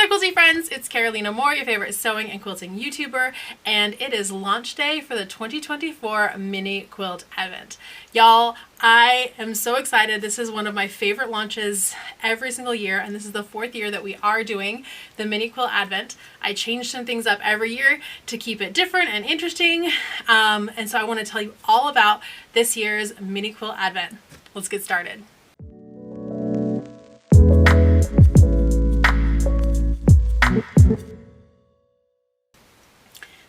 there, quilty friends, it's Carolina Moore, your favorite sewing and quilting YouTuber, and it is launch day for the 2024 Mini Quilt Advent. Y'all, I am so excited. This is one of my favorite launches every single year, and this is the 4th year that we are doing the Mini Quilt Advent. I change some things up every year to keep it different and interesting, and so I want to tell you all about this year's Mini Quilt Advent. Let's get started.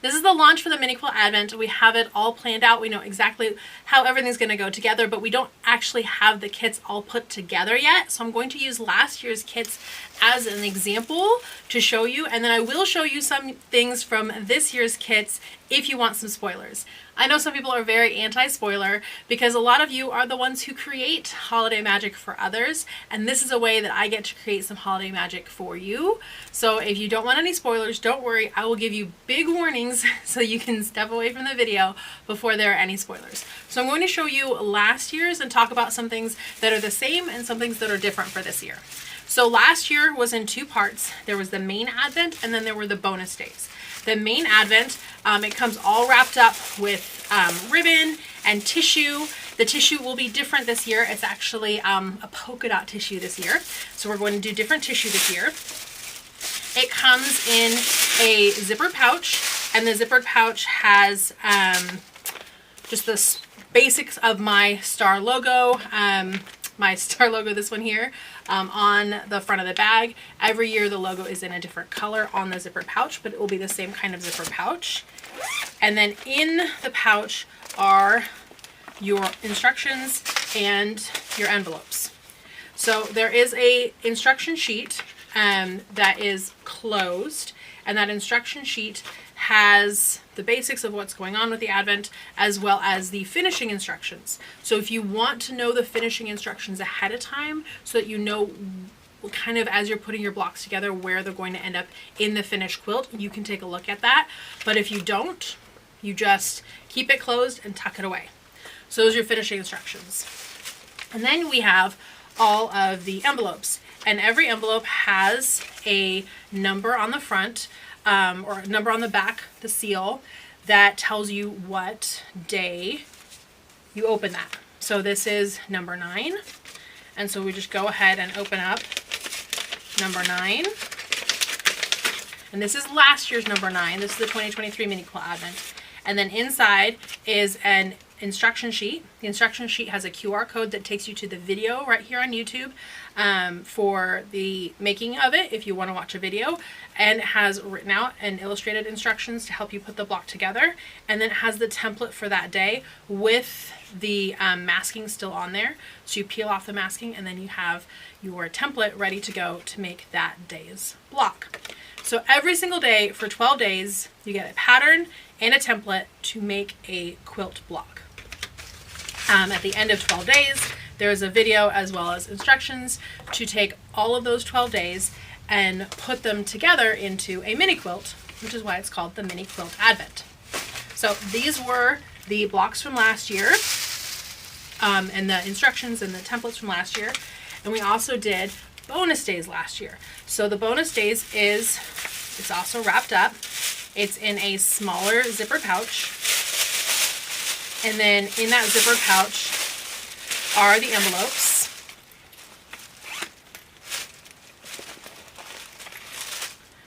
This is the launch for the Mini Quilt Advent. We have it all planned out. We know exactly how everything's going to go together, but we don't actually have the kits all put together yet. So I'm going to use last year's kits as an example to show you, and then I will show you some things from this year's kits if you want some spoilers. I know some people are very anti-spoiler because a lot of you are the ones who create holiday magic for others, and this is a way that I get to create some holiday magic for you. So if you don't want any spoilers, don't worry, I will give you big warnings so you can step away from the video before there are any spoilers. So I'm going to show you last year's and talk about some things that are the same and some things that are different for this year. So last year was in 2 parts. There was the main advent and then there were the bonus days. The main advent, it comes all wrapped up with ribbon and tissue. The tissue will be different this year. It's actually a polka dot tissue this year. So we're going to do different tissue this year. It comes in a zipper pouch, and the zippered pouch has just the basics of my star logo. This one here, on the front of the bag. Every year the logo is in a different color on the zipper pouch, but it will be the same kind of zipper pouch. And then in the pouch are your instructions and your envelopes. So there is a instruction sheet that is closed, and that instruction sheet has the basics of what's going on with the Advent as well as the finishing instructions. So if you want to know the finishing instructions ahead of time so that you know kind of as you're putting your blocks together where they're going to end up in the finished quilt, you can take a look at that. But if you don't, you just keep it closed and tuck it away. So those are your finishing instructions. And then we have all of the envelopes, and every envelope has a number on the front or a number on the back, the seal, that tells you what day you open that. So this is number 9. And so we just go ahead and open up number 9. And this is last year's number 9. This is the 2023 Mini Quilt Advent. And then inside is an instruction sheet. The instruction sheet has a QR code that takes you to the video right here on YouTube for the making of it if you want to watch a video, and it has written out and illustrated instructions to help you put the block together, and then it has the template for that day with the masking still on there. So you peel off the masking and then you have your template ready to go to make that day's block. So every single day for 12 days you get a pattern and a template to make a quilt block. At the end of 12 days, there's a video as well as instructions to take all of those 12 days and put them together into a mini quilt, which is why it's called the Mini Quilt Advent. So these were the blocks from last year, and the instructions and the templates from last year. And we also did bonus days last year. So the bonus days it's also wrapped up. It's in a smaller zipper pouch. And then in that zipper pouch are the envelopes.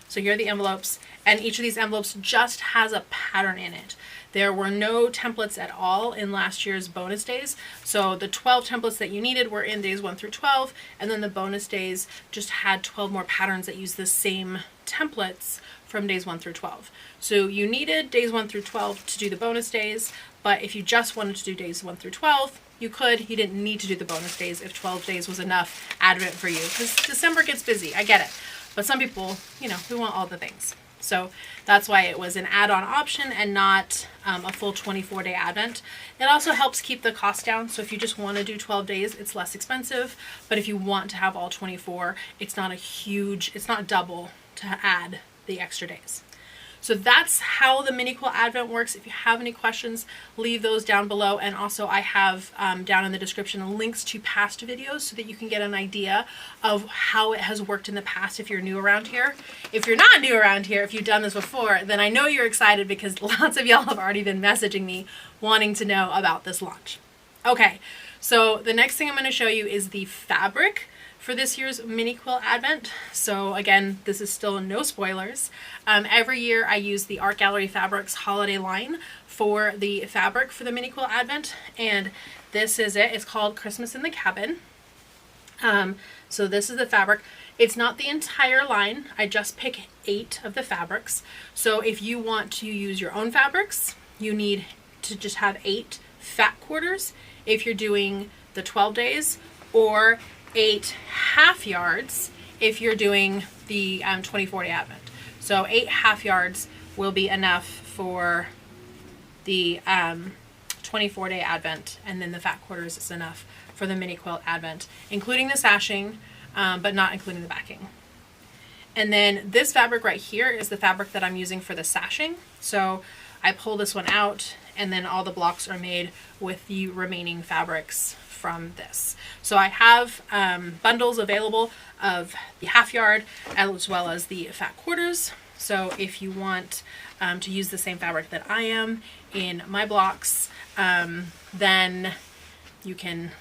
So here are the envelopes, and each of these envelopes just has a pattern in it. There were no templates at all in last year's bonus days. So the 12 templates that you needed were in days 1 through 12, and then the bonus days just had 12 more patterns that use the same templates from days 1 through 12. So you needed days 1 through 12 to do the bonus days, but if you just wanted to do days 1 through 12, you could. You didn't need to do the bonus days if 12 days was enough Advent for you, because December gets busy. I get it. But some people, you know, we want all the things. So that's why it was an add-on option and not a full 24-day Advent. It also helps keep the cost down. So if you just want to do 12 days, it's less expensive. But if you want to have all 24, it's not double to add the extra days. So that's how the Mini Quilt Advent works. If you have any questions, leave those down below. And also I have down in the description links to past videos so that you can get an idea of how it has worked in the past if you're new around here. If you're not new around here, if you've done this before, then I know you're excited because lots of y'all have already been messaging me wanting to know about this launch. Okay, so the next thing I'm going to show you is the fabric for this year's Mini Quilt Advent. So again, this is still no spoilers. Every year I use the Art Gallery Fabrics holiday line for the fabric for the Mini Quilt Advent, and this is it. It's called Christmas in the Cabin. So this is the fabric. It's not the entire line. I just pick 8 of the fabrics. So if you want to use your own fabrics, you need to just have 8 fat quarters if you're doing the 12 days, or 8 half yards if you're doing the 24-day Advent. So 8 half yards will be enough for the 24-day Advent, and then the fat quarters is enough for the Mini Quilt Advent, including the sashing, but not including the backing. And then this fabric right here is the fabric that I'm using for the sashing. So I pull this one out, and then all the blocks are made with the remaining fabrics from this. So I have bundles available of the half yard as well as the fat quarters. So if you want to use the same fabric that I am in my blocks, then you can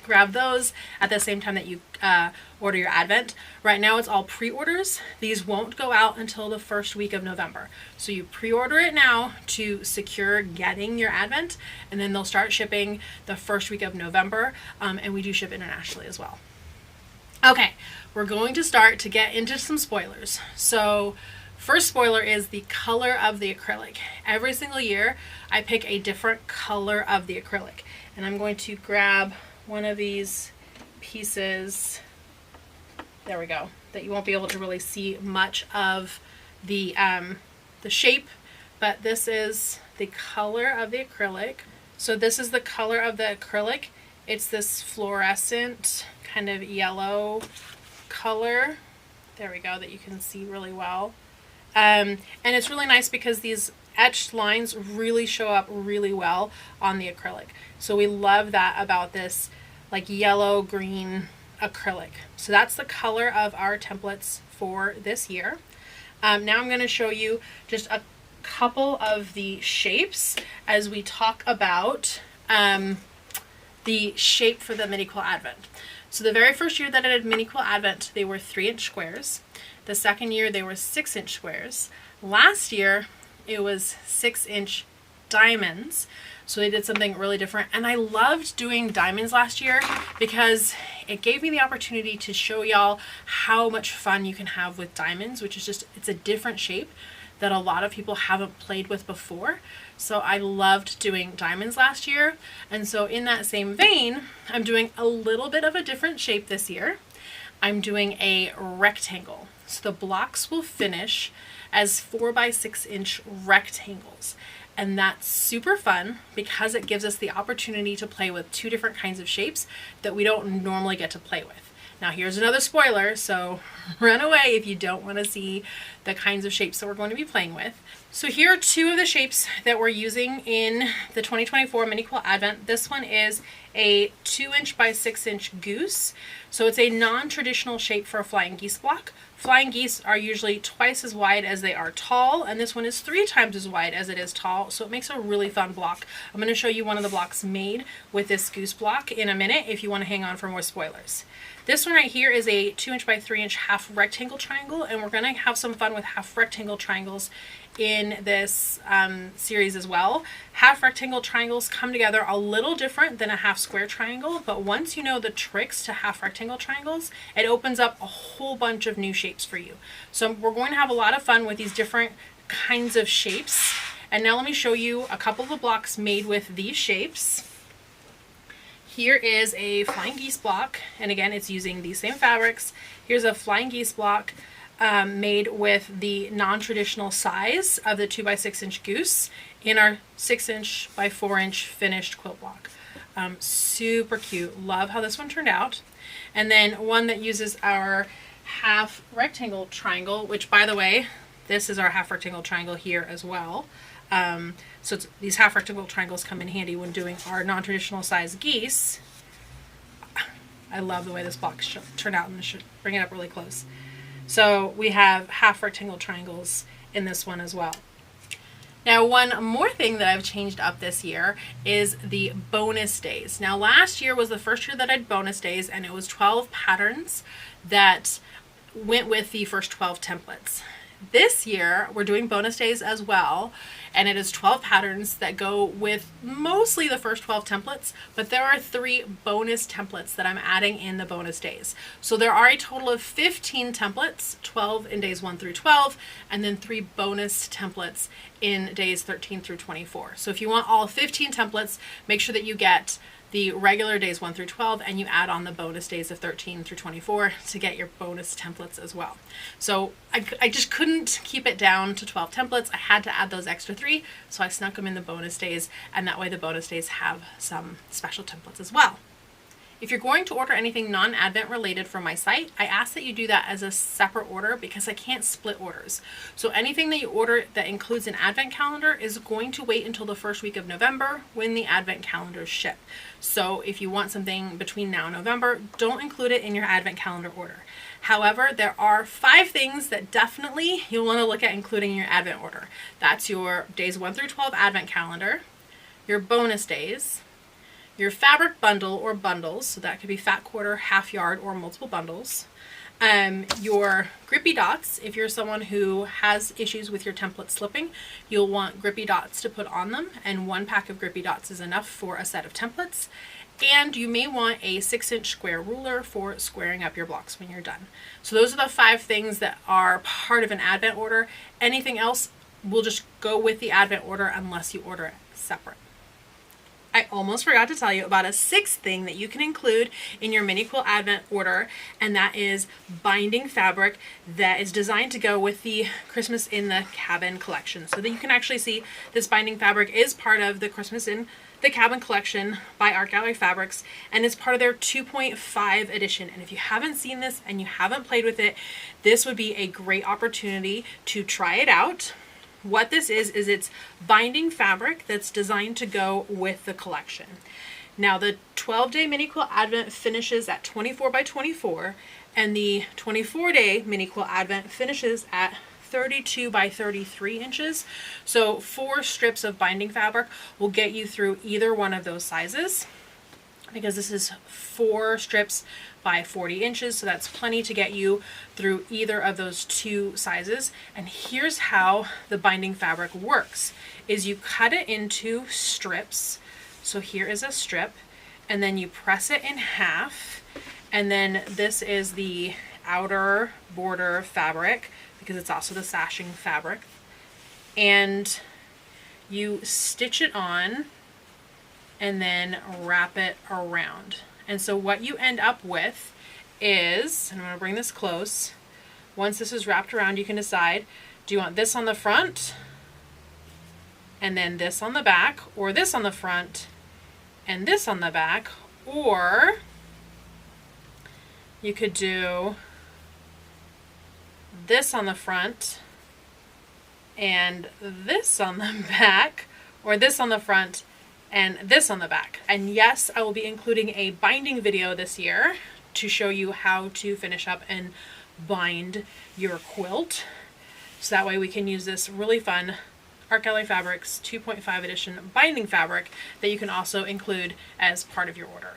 grab those at the same time that you order your Advent. Right now it's all pre-orders. These won't go out until the first week of November. So you pre-order it now to secure getting your Advent, and then they'll start shipping the first week of November, and we do ship internationally as well. Okay, we're going to start to get into some spoilers. So first spoiler is the color of the acrylic. Every single year I pick a different color of the acrylic, and I'm going to grab one of these pieces, there we go, that you won't be able to really see much of the shape, but this is the color of the acrylic. So this is the color of the acrylic. It's this fluorescent kind of yellow color, there we go, that you can see really well. And it's really nice because these etched lines really show up really well on the acrylic. So we love that about this like yellow green acrylic. So that's the color of our templates for this year. Now I'm going to show you just a couple of the shapes as we talk about the shape for the Mini Quilt Advent. So the very first year that I did Mini Quilt Advent, they were 3-inch squares. The second year they were 6-inch squares. Last year it was 6-inch diamonds. So they did something really different, and I loved doing diamonds last year because it gave me the opportunity to show y'all how much fun you can have with diamonds, which is just, it's a different shape that a lot of people haven't played with before. So I loved doing diamonds last year, and so in that same vein, I'm doing a little bit of a different shape this year. I'm doing a rectangle. So the blocks will finish as 4 by 6-inch rectangles. And that's super fun because it gives us the opportunity to play with 2 different kinds of shapes that we don't normally get to play with. Now here's another spoiler, so run away if you don't want to see the kinds of shapes that we're going to be playing with. So here are 2 of the shapes that we're using in the 2024 Mini Quilt Advent. This one is a 2-inch by 6-inch goose. So it's a non-traditional shape for a flying geese block. Flying geese are usually twice as wide as they are tall, and this one is 3 times as wide as it is tall, so it makes a really fun block. I'm going to show you one of the blocks made with this goose block in a minute if you want to hang on for more spoilers. This one right here is a 2-inch by 3-inch half rectangle triangle, and we're going to have some fun with half rectangle triangles in this series as well. Half rectangle triangles come together a little different than a half square triangle, but once you know the tricks to half rectangle triangles, it opens up a whole bunch of new shapes for you. So we're going to have a lot of fun with these different kinds of shapes. And now let me show you a couple of the blocks made with these shapes. Here is a flying geese block, and again it's using these same fabrics. Here's a flying geese block made with the non-traditional size of the 2 by 6-inch goose in our 6-inch by 4-inch finished quilt block. Super cute. Love how this one turned out. And then one that uses our half rectangle triangle, which by the way, This is our half rectangle triangle here as well. So these half rectangle triangles come in handy when doing our non-traditional size geese. I love the way this box turned out, and I should bring it up really close. So we have half rectangle triangles in this one as well. Now, one more thing that I've changed up this year is the bonus days. Now, last year was the first year that I had bonus days, and it was 12 patterns that went with the first 12 templates. This year, we're doing bonus days as well, and it is 12 patterns that go with mostly the first 12 templates, but there are 3 bonus templates that I'm adding in the bonus days. So there are a total of 15 templates, 12 in days 1 through 12, and then 3 bonus templates in days 13 through 24. So if you want all 15 templates, make sure that you get the regular days 1 through 12, and you add on the bonus days of 13 through 24 to get your bonus templates as well. So I just couldn't keep it down to 12 templates. I had to add those extra 3, so I snuck them in the bonus days, and that way the bonus days have some special templates as well. If you're going to order anything non-Advent related from my site, I ask that you do that as a separate order because I can't split orders. So anything that you order that includes an Advent calendar is going to wait until the first week of November when the Advent calendars ship. So if you want something between now and November, don't include it in your Advent calendar order. However, there are 5 things that definitely you'll want to look at including in your Advent order. That's your days 1 through 12 Advent calendar, your bonus days, your fabric bundle or bundles, so that could be fat quarter, half yard, or multiple bundles. Your Grippy Dots, if you're someone who has issues with your template slipping, you'll want Grippy Dots to put on them, and 1 pack of Grippy Dots is enough for a set of templates. And you may want a 6-inch square ruler for squaring up your blocks when you're done. So those are the 5 things that are part of an Advent order. Anything else will just go with the Advent order unless you order it separate. I almost forgot to tell you about a 6th thing that you can include in your Mini Quilt Advent order, and that is binding fabric that is designed to go with the Christmas in the Cabin collection. So that you can actually see this binding fabric is part of the Christmas in the Cabin collection by Art Gallery Fabrics, and it's part of their 2.5 edition. And if you haven't seen this and you haven't played with it, this would be a great opportunity to try it out. What this is it's binding fabric that's designed to go with the collection. Now the 12-day Mini Quilt Advent finishes at 24 by 24, and the 24-day Mini Quilt Advent finishes at 32 by 33 inches. So 4 strips of binding fabric will get you through either one of those sizes, because this is 4 strips by 40 inches, so that's plenty to get you through either of those 2 sizes. And here's how the binding fabric works, is you cut it into strips. So here is a strip, and then you press it in half, and then this is the outer border fabric, because it's also the sashing fabric, and you stitch it on and then wrap it around. And so what you end up with is, and I'm going to bring this close, once this is wrapped around, you can decide, do you want this on the front and then this on the back, or this on the front and this on the back, or you could do this on the front and this on the back, or this on the front and this on the back. And yes, I will be including a binding video this year to show you how to finish up and bind your quilt. So that way we can use this really fun Art Gallery Fabrics 2.5 edition binding fabric that you can also include as part of your order.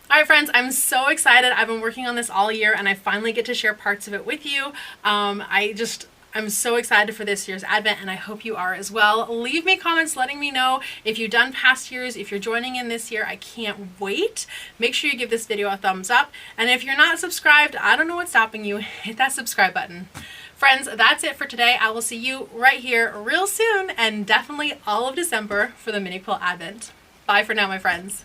All right, friends, I'm so excited. I've been working on this all year, and I finally get to share parts of it with you. I'm so excited for this year's Advent, and I hope you are as well. Leave me comments letting me know if you've done past years, if you're joining in this year. I can't wait. Make sure you give this video a thumbs up. And if you're not subscribed, I don't know what's stopping you. Hit that subscribe button. Friends, that's it for today. I will see you right here real soon, and definitely all of December for the Mini Quilt Advent. Bye for now, my friends.